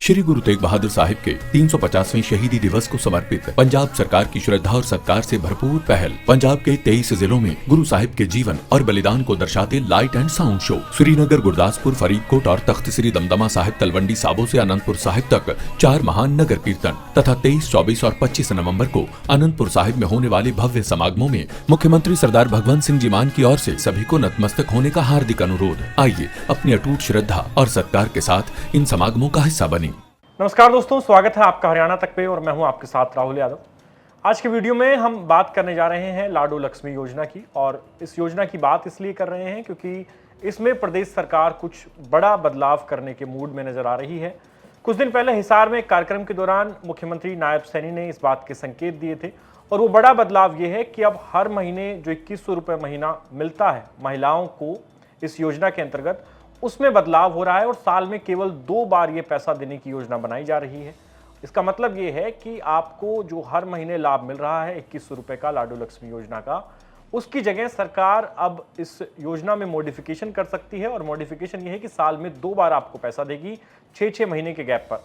श्री गुरु तेग बहादुर साहिब के 350वें शहीदी दिवस को समर्पित पंजाब सरकार की श्रद्धा और सत्कार से भरपूर पहल। पंजाब के 23 जिलों में गुरु साहिब के जीवन और बलिदान को दर्शाते light and sound show Srinagar, Gurdaspur, Faridkot और तख्त श्री दमदमा साहिब, तलवंडी साबो से अनंतपुर साहिब तक 4 महान नगर कीर्तन तथा 23, 24 और 25 नवम्बर को अनंतपुर साहिब में होने वाले भव्य समागमों में मुख्यमंत्री सरदार भगवंत सिंह जी मान की ओर से सभी को नतमस्तक होने का हार्दिक अनुरोध। आइए अपनी अटूट श्रद्धा और सत्कार के साथ इन समागमों का हिस्सा बने। नमस्कार दोस्तों, स्वागत है आपका हरियाणा तक पे और मैं हूं आपके साथ राहुल यादव। आज के वीडियो में हम बात करने जा रहे हैं लाडो लक्ष्मी योजना की, और इस योजना की बात इसलिए कर रहे हैं क्योंकि इसमें प्रदेश सरकार कुछ बड़ा बदलाव करने के मूड में नजर आ रही है। कुछ दिन पहले हिसार में एक कार्यक्रम के दौरान मुख्यमंत्री नायब सैनी ने इस बात के संकेत दिए थे, और वो बड़ा बदलाव ये है कि अब हर महीने जो 2100 रुपये महीना मिलता है महिलाओं को इस योजना के अंतर्गत, उसमें बदलाव हो रहा है और साल में केवल 2 बार ये पैसा देने की योजना बनाई जा रही है। इसका मतलब ये है कि आपको जो हर महीने लाभ मिल रहा है 2100 रुपये का लाडो लक्ष्मी योजना का, उसकी जगह सरकार अब इस योजना में मॉडिफिकेशन कर सकती है, और मॉडिफिकेशन ये है कि साल में 2 बार आपको पैसा देगी 6-6 महीने के गैप पर।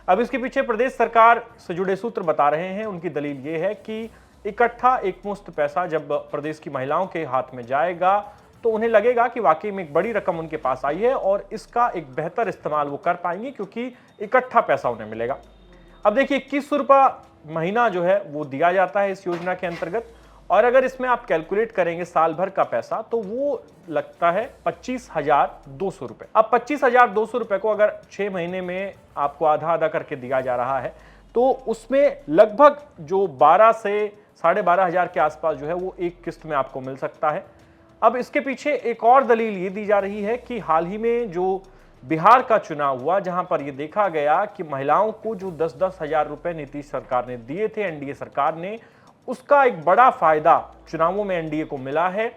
अब इसके पीछे प्रदेश सरकार से जुड़े सूत्र बता रहे हैं, उनकी दलील ये है कि इकट्ठा एकमुश्त पैसा जब प्रदेश की महिलाओं के हाथ में जाएगा तो उन्हें लगेगा कि वाकई में एक बड़ी रकम उनके पास आई है और इसका एक बेहतर इस्तेमाल वो कर पाएंगे क्योंकि इकट्ठा पैसा उन्हें मिलेगा। अब देखिए 2100 रुपये महीना जो है वो दिया जाता है इस योजना के अंतर्गत, और अगर इसमें आप कैलकुलेट करेंगे साल भर का पैसा तो वो लगता है 25,200 रुपये। अब 25,200 रुपये को अगर 6 महीने में आपको आधा आधा करके दिया जा रहा है तो उसमें लगभग जो 12 से 12,500 के आसपास जो है वो एक किस्त में आपको मिल सकता है। अब इसके पीछे एक और दलील ये दी जा रही है कि हाल ही में जो बिहार का चुनाव हुआ, जहां पर यह देखा गया कि महिलाओं को जो 10-10 हजार रुपए नीतीश सरकार ने दिए थे, एनडीए सरकार ने, उसका एक बड़ा फायदा चुनावों में एनडीए को मिला है।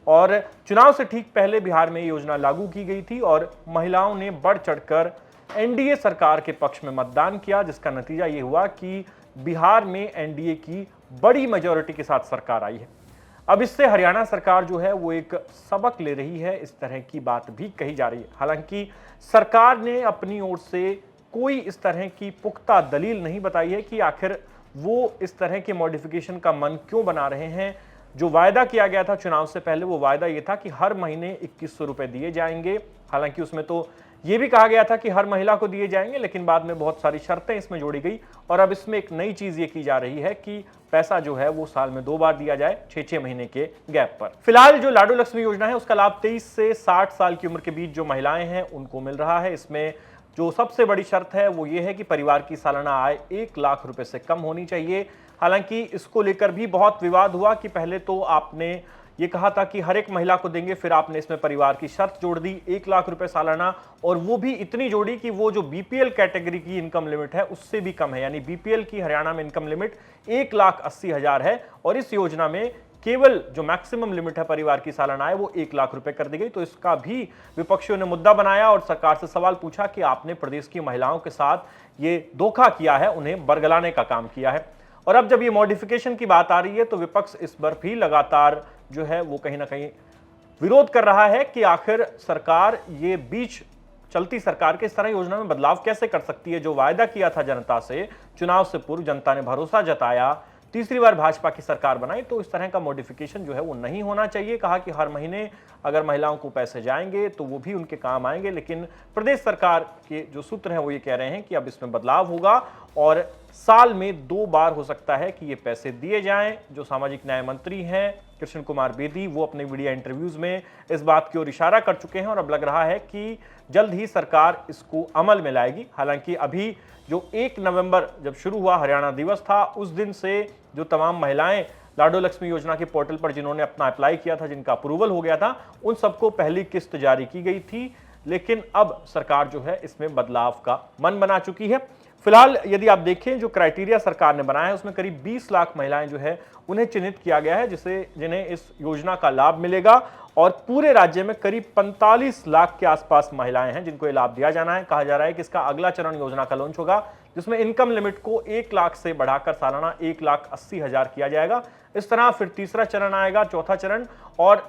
और चुनाव से ठीक पहले बिहार में योजना लागू की गई थी और महिलाओं ने बढ़ चढ़कर एनडीए सरकार के पक्ष में मतदान किया, जिसका नतीजा ये हुआ कि बिहार में एनडीए की बड़ी मेजॉरिटी के साथ सरकार आई है। अब इससे हरियाणा सरकार जो है वो एक सबक ले रही है, इस तरह की बात भी कही जा रही है। हालांकि सरकार ने अपनी ओर से कोई इस तरह की पुख्ता दलील नहीं बताई है कि आखिर वो इस तरह के मॉडिफिकेशन का मन क्यों बना रहे हैं। जो वायदा किया गया था चुनाव से पहले, वो वायदा ये था कि हर महीने 2100 रुपये दिए जाएंगे। हालांकि उसमें तो ये भी कहा गया था कि हर महिला को दिए जाएंगे, लेकिन बाद में बहुत सारी शर्तें इसमें जोड़ी गई, और अब इसमें एक नई चीज ये की जा रही है कि पैसा जो है वो साल में 2 बार दिया जाए 6-6 महीने के गैप पर। फिलहाल जो लाडो लक्ष्मी योजना है उसका लाभ 23 से 60 साल की उम्र के बीच जो महिलाएं हैं उनको मिल रहा है। इसमें जो सबसे बड़ी शर्त है वो ये है कि परिवार की सालाना आय 1 लाख रुपए से कम होनी चाहिए। हालांकि इसको लेकर भी बहुत विवाद हुआ कि पहले तो आपने ये कहा था कि हर एक महिला को देंगे, फिर आपने इसमें परिवार की शर्त जोड़ दी 1 लाख रुपए सालाना, और वो भी इतनी जोड़ी कि वो जो बीपीएल कैटेगरी की इनकम लिमिट है उससे भी कम है। यानी बीपीएल की हरियाणा में इनकम लिमिट 1,80,000 है, और इस योजना में केवल जो मैक्सिमम लिमिट है परिवार की सालाना आय वो 1 लाख रुपए कर दी गई। तो इसका भी विपक्षियों ने मुद्दा बनाया और सरकार से सवाल पूछा कि आपने प्रदेश की महिलाओं के साथ ये धोखा किया है, उन्हें बरगलाने का काम किया है। और अब जब ये मॉडिफिकेशन की बात आ रही है तो विपक्ष इस पर भी लगातार जो है वो कहीं ना कहीं विरोध कर रहा है कि आखिर सरकार ये बीच चलती सरकार के इस तरह योजना में बदलाव कैसे कर सकती है। जो वायदा किया था जनता से चुनाव से पूर्व, जनता ने भरोसा जताया, तीसरी बार भाजपा की सरकार बनाई, तो इस तरह का मॉडिफिकेशन जो है वो नहीं होना चाहिए। कहा कि हर महीने अगर महिलाओं को पैसे जाएंगे तो वो भी उनके काम आएंगे, लेकिन प्रदेश सरकार के जो सूत्र हैं वो ये कह रहे हैं कि अब इसमें बदलाव होगा और साल में 2 बार हो सकता है कि ये पैसे दिए जाएं। जो सामाजिक न्याय मंत्री हैं कृष्ण कुमार बेदी, वो अपने मीडिया इंटरव्यूज में इस बात की ओर इशारा कर चुके हैं, और अब लग रहा है कि जल्द ही सरकार इसको अमल में लाएगी। हालांकि अभी जो 1 नवंबर जब शुरू हुआ हरियाणा दिवस था, उस दिन से जो तमाम महिलाएं लाडो लक्ष्मी योजना के पोर्टल पर जिन्होंने अपना अप्लाई किया था, जिनका अप्रूवल हो गया था, उन सबको पहली किस्त जारी की गई थी। लेकिन अब सरकार जो है इसमें बदलाव का मन बना चुकी है। फिलहाल यदि आप देखें जो क्राइटेरिया सरकार ने बनाया है उसमें करीब 20 लाख महिलाएं जो है उन्हें चिन्हित किया गया है जिन्हें इस योजना का लाभ मिलेगा, और पूरे राज्य में करीब 45 लाख के आसपास महिलाएं हैं जिनको ये लाभ दिया जाना है। कहा जा रहा है कि इसका अगला चरण योजना का लॉन्च होगा, जिसमें इनकम लिमिट को 1 लाख से बढ़ाकर सालाना 1,80,000 किया जाएगा। इस तरह फिर तीसरा चरण आएगा, चौथा चरण, और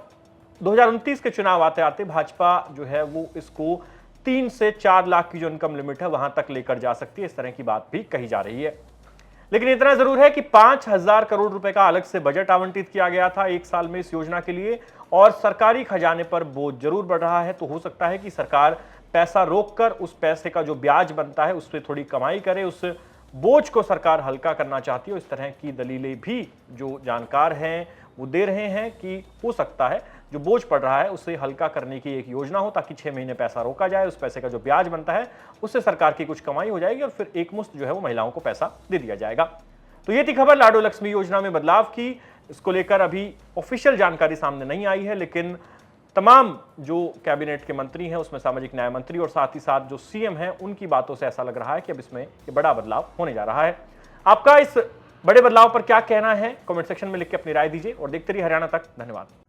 2029 के चुनाव आते आते भाजपा जो है वो इसको 3 से 4 लाख की जो इनकम लिमिट है वहां तक लेकर जा सकती है। इस तरह की बात भी कही जा रही है। लेकिन इतना जरूर है कि 5,000 करोड़ रुपए का अलग से बजट आवंटित किया गया था एक साल में इस योजना के लिए, और सरकारी खजाने पर बोझ जरूर बढ़ रहा है। तो हो सकता है कि सरकार पैसा रोककर उस पैसे का जो ब्याज बनता है उस पर थोड़ी कमाई करे, उस बोझ को सरकार हल्का करना चाहती है। इस तरह की दलीलें भी जो जानकार हैं वो दे रहे हैं कि हो सकता है जो बोझ पड़ रहा है उसे हल्का करने की एक योजना हो, ताकि 6 महीने पैसा रोका जाए, उस पैसे का जो ब्याज बनता है उससे सरकार की कुछ कमाई हो जाएगी और फिर एक मुश्त जो है वो महिलाओं को पैसा दे दिया जाएगा। तो ये थी खबर लाडो लक्ष्मी योजना में बदलाव की। इसको लेकर अभी ऑफिशियल जानकारी सामने नहीं आई है, लेकिन तमाम जो कैबिनेट के मंत्री हैं उसमें सामाजिक न्याय मंत्री और साथ ही साथ जो सीएम हैं उनकी बातों से ऐसा लग रहा है कि अब इसमें ये बड़ा बदलाव होने जा रहा है। आपका इस बड़े बदलाव पर क्या कहना है कमेंट सेक्शन में लिख के अपनी राय दीजिए और देखते रहिए हरियाणा तक। धन्यवाद।